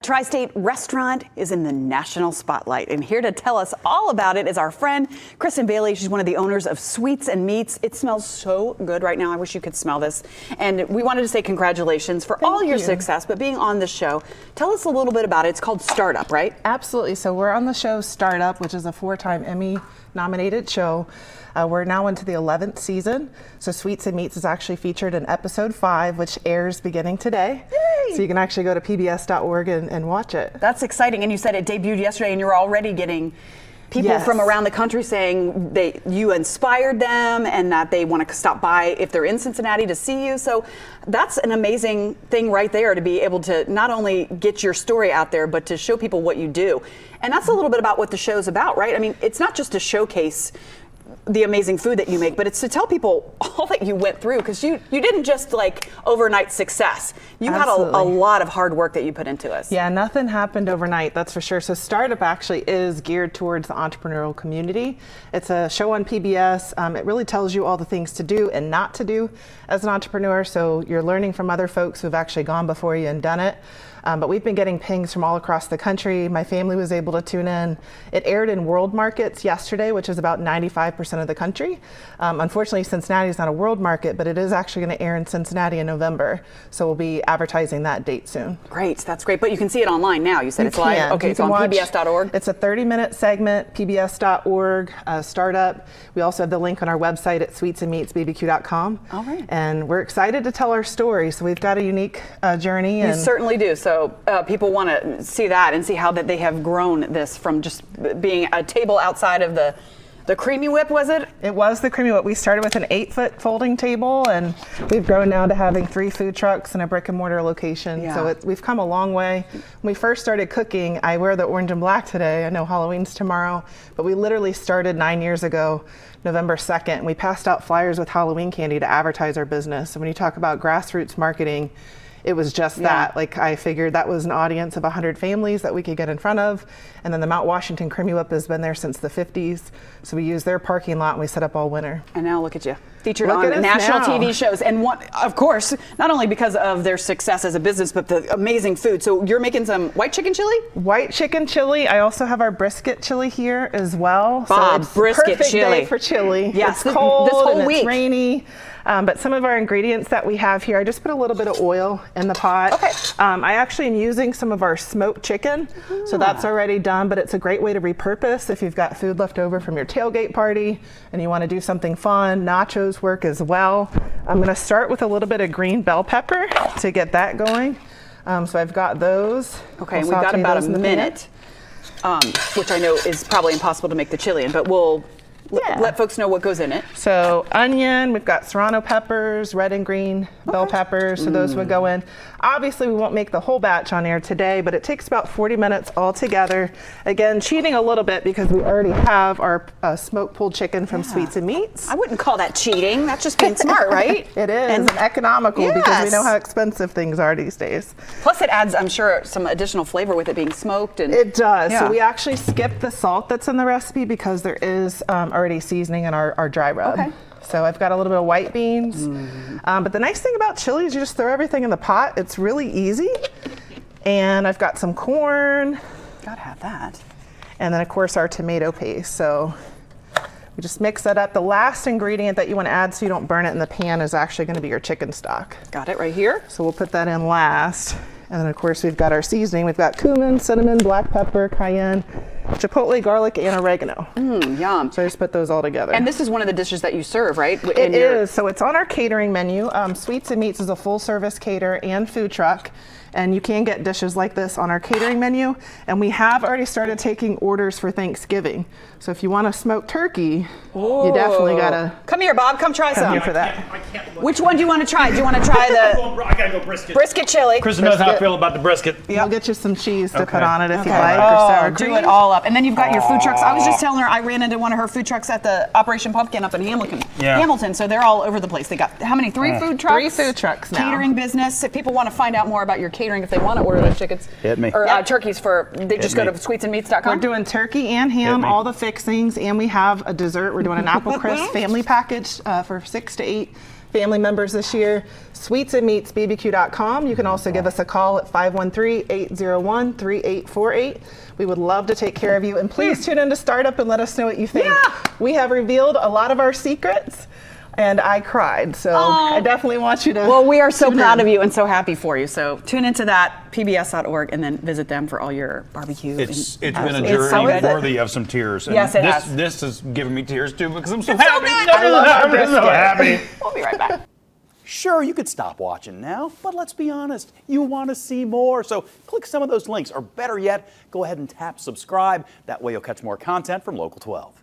Tri-State Restaurant is in the national spotlight, and here to tell us all about it is our friend Kristen Bailey. She's one of the owners of Sweets and Meats. It smells so good right now. I wish you could smell this. And we wanted to say congratulations for all your success, but being on the show. Tell us a little bit about it. It's called Startup, right? Absolutely. So we're on the show Startup, which is a 4-time Emmy-nominated show. We're now into the 11th season. So Sweets and Meats is actually featured in episode 5, which airs beginning today. Yay! So you can actually go to pbs.org and watch it. That's exciting. And you said it debuted yesterday, and you're already getting people from around the country saying you inspired them and that they want to stop by if they're in Cincinnati to see you. So that's an amazing thing right there, to be able to not only get your story out there, but to show people what you do. And that's a little bit about what the show's about, right? I mean, it's not just to showcase the amazing food that you make, but it's to tell people all that you went through, because you didn't just like overnight success. You had a lot of hard work that you put into us. Yeah, nothing happened overnight, that's for sure. So Startup actually is geared towards the entrepreneurial community. It's a show on PBS. It really tells you all the things to do and not to do as an entrepreneur. So you're learning from other folks who've actually gone before you and done it. But we've been getting pings from all across the country. My family was able to tune in. It aired in world markets yesterday, which is about 95% of the country. Unfortunately, Cincinnati is not a world market, but it is actually going to air in Cincinnati in November. So we'll be advertising that date soon. Great, that's great. But you can see it online now. You said it's live. Okay, it's on pbs.org. It's a 30-minute segment, pbs.org, Startup. We also have the link on our website at sweetsandmeatsbbq.com. All right. And we're excited to tell our story. So we've got a unique journey. You certainly do. So people want to see that and see how that they have grown this from just being a table outside of the Creamy Whip, was it? It was the Creamy Whip. We started with an 8-foot folding table, and we've grown now to having 3 food trucks and a brick and mortar location. Yeah. So we've come a long way. When we first started cooking, I wear the orange and black today. I know Halloween's tomorrow, but we literally started 9 years ago, November 2nd. We passed out flyers with Halloween candy to advertise our business. And when you talk about grassroots marketing, it was just that. Like, I figured that was an audience of 100 families that we could get in front of. And then the Mount Washington Creamy Whip has been there since the 50s. So we used their parking lot and we set up all winter. And now look at you. Featured on national TV shows. And of course, not only because of their success as a business, but the amazing food. So you're making some white chicken chili? White chicken chili. I also have our brisket chili here as well. Bob, so it's brisket perfect chili. Day for chili. Yes, it's cold this whole and week. It's rainy. But some of our ingredients that we have here, I just put a little bit of oil in the pot. Okay. I actually am using some of our smoked chicken. So that's already done, but it's a great way to repurpose if you've got food left over from your tailgate party and you want to do something fun. Nachos work as well. I'm going to start with a little bit of green bell pepper to get that going. So I've got those. Okay, and we've got about a minute, which I know is probably impossible to make the chili in, but we'll let folks know what goes in it. So onion, we've got serrano peppers, red and green bell peppers, so those would go in. Obviously, we won't make the whole batch on air today, but it takes about 40 minutes altogether. Again, cheating a little bit because we already have our smoked pulled chicken from Sweets and Meats. I wouldn't call that cheating. That's just being smart, right? It is, and economical because we know how expensive things are these days. Plus it adds, I'm sure, some additional flavor with it being smoked. And it does. So we actually skipped the salt that's in the recipe because there is already seasoning in our dry rub. Okay. So I've got a little bit of white beans. But the nice thing about chili is you just throw everything in the pot. It's really easy. And I've got some corn. Gotta have that. And then of course our tomato paste. So we just mix that up. The last ingredient that you want to add so you don't burn it in the pan is actually going to be your chicken stock. Got it right here. So we'll put that in last. And then of course we've got our seasoning. We've got cumin, cinnamon, black pepper, cayenne, chipotle, garlic, and oregano. Yum. So I just put those all together. And this is one of the dishes that you serve, right? It is. So it's on our catering menu. Sweets and Meats is a full service cater and food truck. And you can get dishes like this on our catering menu. And we have already started taking orders for Thanksgiving. So if you want a smoked turkey, you definitely gotta come here, Bob. Come try some. Here for that. Which one do you want to try? Do you want to try the? I gotta go brisket. Brisket chili. Kristen knows how I feel about the brisket. Yep. We'll get you some cheese to put on it if you like, or sour cream. Do it all up. And then you've got your food trucks. I was just telling her I ran into one of her food trucks at the Operation Pumpkin up in Hamilton. So they're all over the place. They got how many? 3 food trucks? 3 food trucks now. Catering business. If people want to find out more about your catering, if they want to order those chickens or turkeys they just go to sweetsandmeats.com. We're doing turkey and ham, all the fixings, and we have a dessert. We're doing an apple crisp family package for 6 to 8 family members this year. sweetsandmeatsbbq.com. You can also give us a call at 513-801-3848. We would love to take care of you. And please tune in to Startup and let us know what you think. Yeah. We have revealed a lot of our secrets, and I cried. So I definitely want you to. Well, we are so tune proud in. of you and so happy for you. So tune into that, pbs.org, and then visit them for all your barbecue. It's been a Absolutely. journey So is it. worthy of some tears. And Yes, it has. This is giving me tears too because I'm so It's so happy. good. I love our I'm so brisket. happy. We'll be right back. Sure, you could stop watching now, but let's be honest, you want to see more. So click some of those links, or better yet, go ahead and tap subscribe. That way you'll catch more content from Local 12.